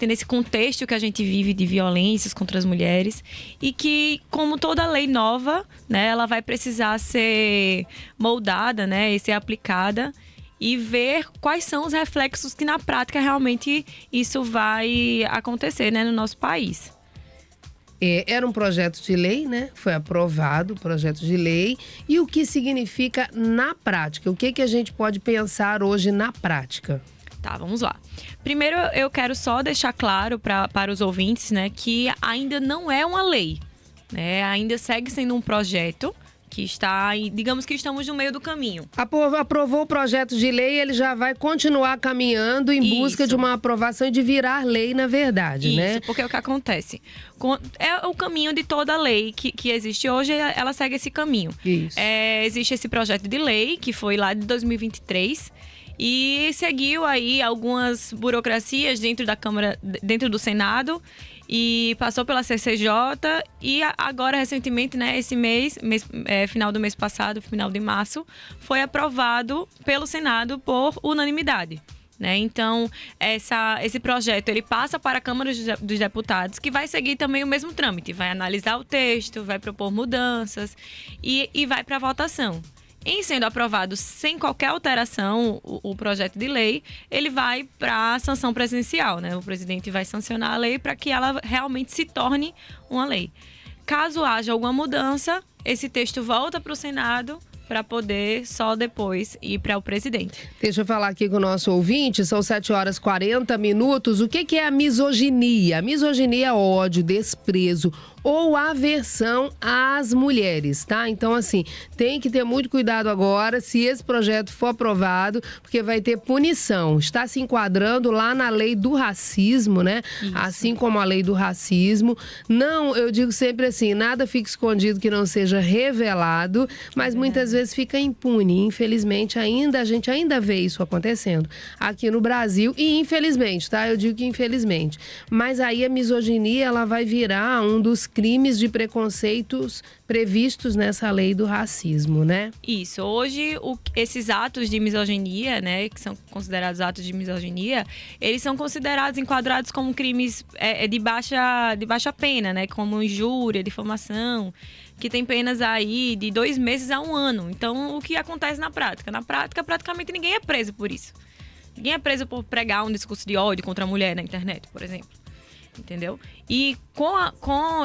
nesse contexto que a gente vive de violências contra as mulheres e que, como toda lei nova, né, ela vai precisar ser moldada, né, e ser aplicada e ver quais são os reflexos que na prática realmente isso vai acontecer, né, no nosso país. Era um projeto de lei, né? Foi aprovado o projeto de lei. E o que significa na prática? O que a gente pode pensar hoje na prática? Tá, vamos lá. Primeiro, eu quero só deixar claro para os ouvintes, né, que ainda não é uma lei, né? Ainda segue sendo um projeto que está, digamos que estamos no meio do caminho. Aprovou o projeto de lei, ele já vai continuar caminhando em busca de uma aprovação e de virar lei, na verdade, né? Isso, porque é o que acontece. É o caminho de toda lei que existe hoje, ela segue esse caminho. Isso. Existe esse projeto de lei, que foi lá de 2023, e seguiu aí algumas burocracias dentro da Câmara, dentro do Senado, e passou pela CCJ e agora recentemente, né, esse final do mês passado, final de março, foi aprovado pelo Senado por unanimidade. Né? Então, esse projeto ele passa para a Câmara dos Deputados, que vai seguir também o mesmo trâmite, vai analisar o texto, vai propor mudanças e vai para a votação. Em sendo aprovado sem qualquer alteração o projeto de lei, ele vai para a sanção presidencial, né? O presidente vai sancionar a lei para que ela realmente se torne uma lei. Caso haja alguma mudança, esse texto volta para o Senado para poder só depois ir para o presidente. Deixa eu falar aqui com o nosso ouvinte, são 7h40. O que é a misoginia? A misoginia é ódio, desprezo ou aversão às mulheres, tá? Então, assim, tem que ter muito cuidado agora se esse projeto for aprovado, porque vai ter punição. Está se enquadrando lá na lei do racismo, né? Isso. Assim como a lei do racismo. Não, eu digo sempre assim, nada fica escondido que não seja revelado, mas muitas vezes fica impune. Infelizmente, a gente ainda vê isso acontecendo aqui no Brasil. E infelizmente, tá? Eu digo que infelizmente. Mas aí a misoginia, ela vai virar um dos crimes de preconceitos previstos nessa lei do racismo, né? Isso. Hoje, esses atos de misoginia, né, que são considerados atos de misoginia, eles são considerados, enquadrados como crimes de baixa pena, né, como injúria, difamação, que tem penas aí de 2 meses a 1 ano. Então, o que acontece na prática? Na prática, praticamente ninguém é preso por isso. Ninguém é preso por pregar um discurso de ódio contra a mulher na internet, por exemplo. Entendeu? E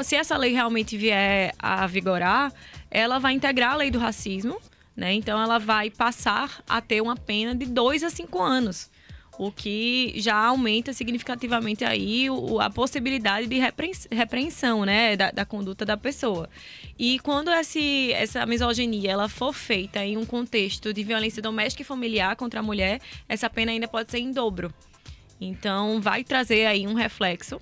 se essa lei realmente vier a vigorar, ela vai integrar a lei do racismo, né? Então ela vai passar a ter uma pena de 2 a 5 anos, o que já aumenta significativamente aí a possibilidade de repreensão, né, da conduta da pessoa. E quando essa misoginia ela for feita em um contexto de violência doméstica e familiar contra a mulher, essa pena ainda pode ser em dobro. Então vai trazer aí um reflexo.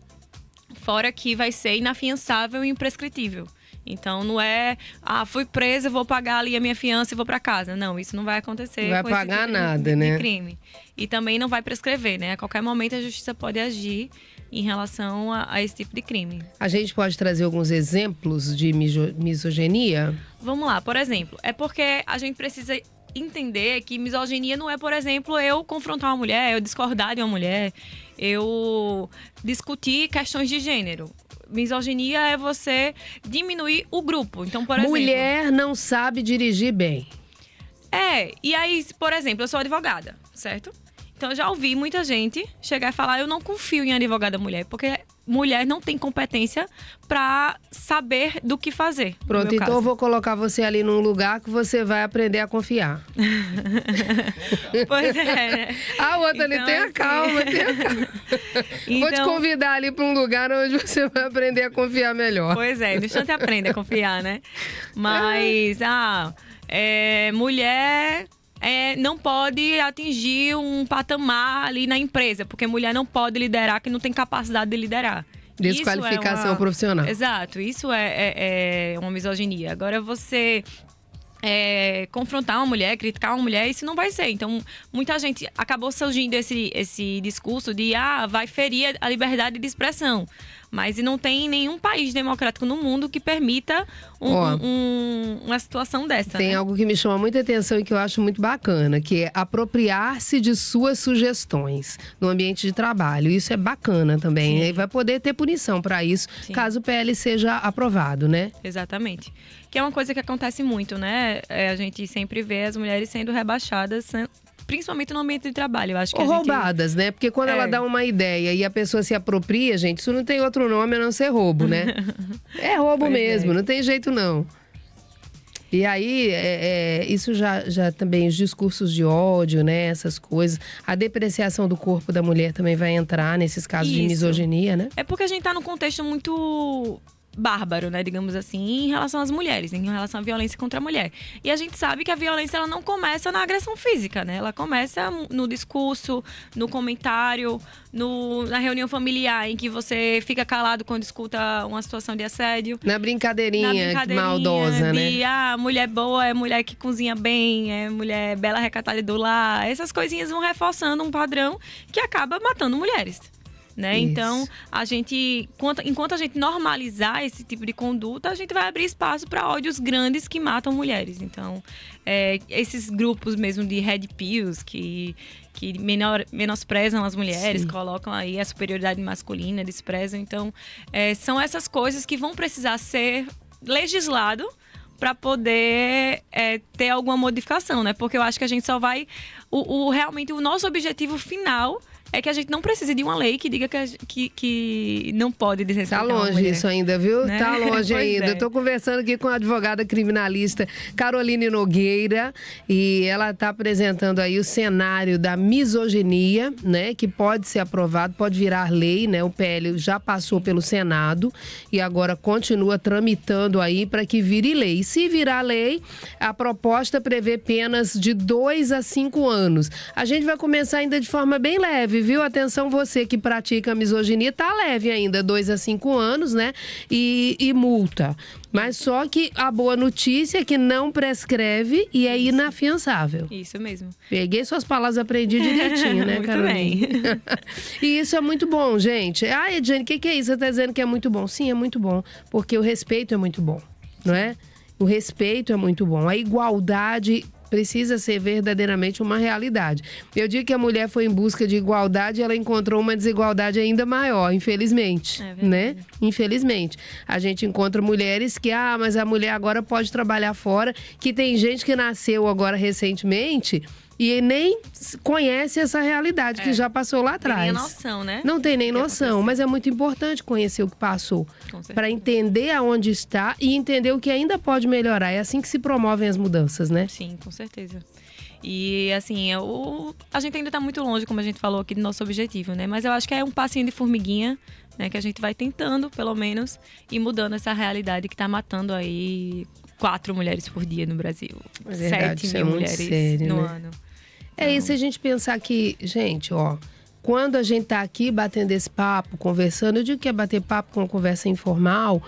Fora que vai ser inafiançável e imprescritível. Então não é, fui presa, vou pagar ali a minha fiança e vou para casa. Não, isso não vai acontecer. Não vai pagar nada, de né? crime. E também não vai prescrever, né? A qualquer momento a justiça pode agir em relação a esse tipo de crime. A gente pode trazer alguns exemplos de misoginia? Vamos lá, por exemplo, é porque a gente precisa entender que misoginia não é, por exemplo, eu confrontar uma mulher, eu discordar de uma mulher, eu discutir questões de gênero. Misoginia é você diminuir o grupo. Então, por exemplo... Mulher não sabe dirigir bem. E aí, por exemplo, eu sou advogada, certo? Então, eu já ouvi muita gente chegar e falar, eu não confio em advogada mulher, porque mulher não tem competência para saber do que fazer. Pronto, então eu vou colocar você ali num lugar que você vai aprender a confiar. Pois é, né? A outra então, ali, tenha calma. Então... Vou te convidar ali para um lugar onde você vai aprender a confiar melhor. Pois é, deixa eu te aprender a confiar, né? Mas, mulher... não pode atingir um patamar ali na empresa, porque mulher não pode liderar, que não tem capacidade de liderar. Desqualificação profissional. Exato, isso é uma misoginia. Agora você confrontar uma mulher, criticar uma mulher, isso não vai ser. Então, muita gente acabou surgindo esse discurso de vai ferir a liberdade de expressão. Mas não tem nenhum país democrático no mundo que permita uma situação dessa. Tem algo que me chama muita atenção e que eu acho muito bacana, que é apropriar-se de suas sugestões no ambiente de trabalho. Isso é bacana também. E vai poder ter punição para isso, caso o PL seja aprovado, né? Exatamente. Que é uma coisa que acontece muito, né? A gente sempre vê as mulheres sendo rebaixadas, principalmente no ambiente de trabalho. Eu acho que ou roubadas, né? Porque quando ela dá uma ideia e a pessoa se apropria, gente, isso não tem outro nome a não ser roubo, né? É roubo mesmo, não tem jeito não. E aí, isso já também, os discursos de ódio, né? Essas coisas. A depreciação do corpo da mulher também vai entrar nesses casos de misoginia, né? É porque a gente tá num contexto muito bárbaro, né, digamos assim, em relação às mulheres, em relação à violência contra a mulher. E a gente sabe que a violência, ela não começa na agressão física, né? Ela começa no discurso, no comentário, na reunião familiar, em que você fica calado quando escuta uma situação de assédio. Na brincadeirinha maldosa, né? Mulher boa é mulher que cozinha bem, é mulher bela, recatada do lar. Essas coisinhas vão reforçando um padrão que acaba matando mulheres. Né? Então, enquanto a gente normalizar esse tipo de conduta, a gente vai abrir espaço para ódios grandes que matam mulheres. Então, esses grupos mesmo de red pills que menosprezam as mulheres, colocam aí a superioridade masculina, desprezam. Então, são essas coisas que vão precisar ser legislado para poder ter alguma modificação, né? Porque eu acho que a gente só vai... realmente, o nosso objetivo final é que a gente não precise de uma lei que diga que não pode desrespeitar uma mulher. Tá longe isso ainda, viu? Né? Tá longe ainda. Eu tô conversando aqui com a advogada criminalista Caroline Nogueira e ela tá apresentando aí o cenário da misoginia, né? Que pode ser aprovado, pode virar lei, né? O PL já passou pelo Senado e agora continua tramitando aí para que vire lei. Se virar lei, a proposta prevê penas de 2 a 5 anos. A gente vai começar ainda de forma bem leve, viu? Atenção, você que pratica a misoginia, tá leve ainda, 2 a 5 anos, né? E multa. Mas só que a boa notícia é que não prescreve e é inafiançável. Isso mesmo. Peguei suas palavras, aprendi direitinho, né, Caroline? Muito bem. E isso é muito bom, gente. Ediane, o que é isso? Você tá dizendo que é muito bom? Sim, é muito bom. Porque o respeito é muito bom, não é? O respeito é muito bom. A igualdade precisa ser verdadeiramente uma realidade. Eu digo que a mulher foi em busca de igualdade e ela encontrou uma desigualdade ainda maior, infelizmente, né? Infelizmente. A gente encontra mulheres que, mas a mulher agora pode trabalhar fora, que tem gente que nasceu agora recentemente e nem conhece essa realidade que já passou lá atrás. Não tem nem noção, né? Não tem nem noção, mas é muito importante conhecer o que passou. Para entender aonde está e entender o que ainda pode melhorar. É assim que se promovem as mudanças, né? Sim, com certeza. E, assim, a gente ainda está muito longe, como a gente falou aqui, do nosso objetivo, né? Mas eu acho que é um passinho de formiguinha, né? Que a gente vai tentando, pelo menos, e mudando essa realidade que está matando aí 4 mulheres por dia no Brasil. É verdade, 7 mil mulheres sério, no né? ano. É isso, a gente pensar que, gente, quando a gente tá aqui batendo esse papo, conversando, eu digo que é bater papo com uma conversa informal,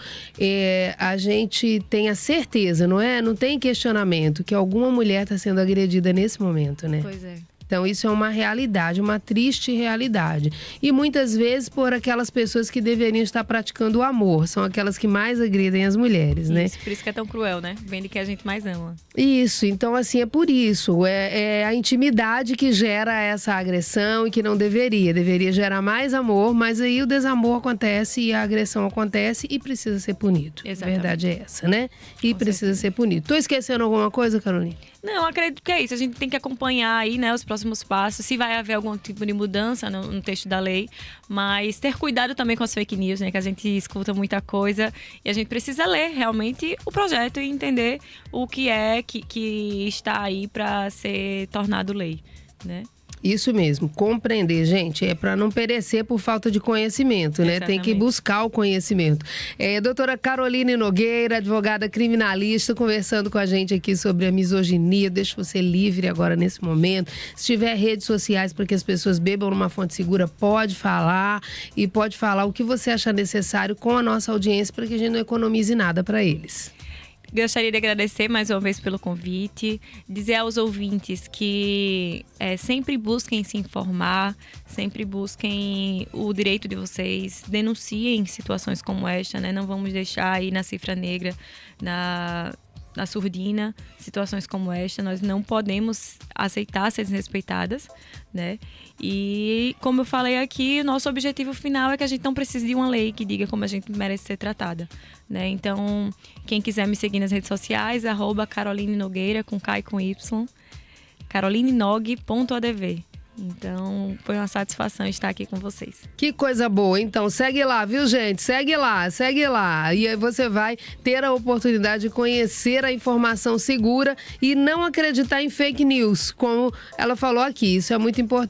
a gente tem a certeza, não é? Não tem questionamento que alguma mulher está sendo agredida nesse momento, né? Pois é. Então, isso é uma realidade, uma triste realidade. E muitas vezes por aquelas pessoas que deveriam estar praticando o amor. São aquelas que mais agridem as mulheres, né? Por isso que é tão cruel, né? Vem de que a gente mais ama. Isso, então assim, é por isso. É a intimidade que gera essa agressão e que não deveria. Deveria gerar mais amor, mas aí o desamor acontece e a agressão acontece e precisa ser punido. Exatamente. A verdade é essa, né? E Com precisa ser punido. Tô esquecendo alguma coisa, Caroline? Não, acredito que é isso. A gente tem que acompanhar aí, né, os próximos passos, se vai haver algum tipo de mudança no texto da lei, mas ter cuidado também com as fake news, né, que a gente escuta muita coisa e a gente precisa ler realmente o projeto e entender o que é que está aí para ser tornado lei, né? Isso mesmo, compreender, gente, é para não perecer por falta de conhecimento, né? Exatamente. Tem que buscar o conhecimento. Doutora Caroline Nogueira, advogada criminalista, conversando com a gente aqui sobre a misoginia. Deixa você livre agora nesse momento. Se tiver redes sociais para que as pessoas bebam numa fonte segura, pode falar e pode falar o que você achar necessário com a nossa audiência para que a gente não economize nada para eles. Gostaria de agradecer mais uma vez pelo convite, dizer aos ouvintes que sempre busquem se informar, sempre busquem o direito de vocês, denunciem situações como esta, né? Não vamos deixar aí na cifra negra, na surdina, situações como esta. Nós não podemos aceitar ser desrespeitadas, né? E como eu falei aqui, o nosso objetivo final é que a gente não precise de uma lei que diga como a gente merece ser tratada, né? Então, quem quiser me seguir nas redes sociais, @Caroline Nogueira, com K e com Y, carolinenog.adv. Então, foi uma satisfação estar aqui com vocês. Que coisa boa. Então, segue lá, viu, gente? Segue lá. E aí você vai ter a oportunidade de conhecer a informação segura e não acreditar em fake news, como ela falou aqui. Isso é muito importante.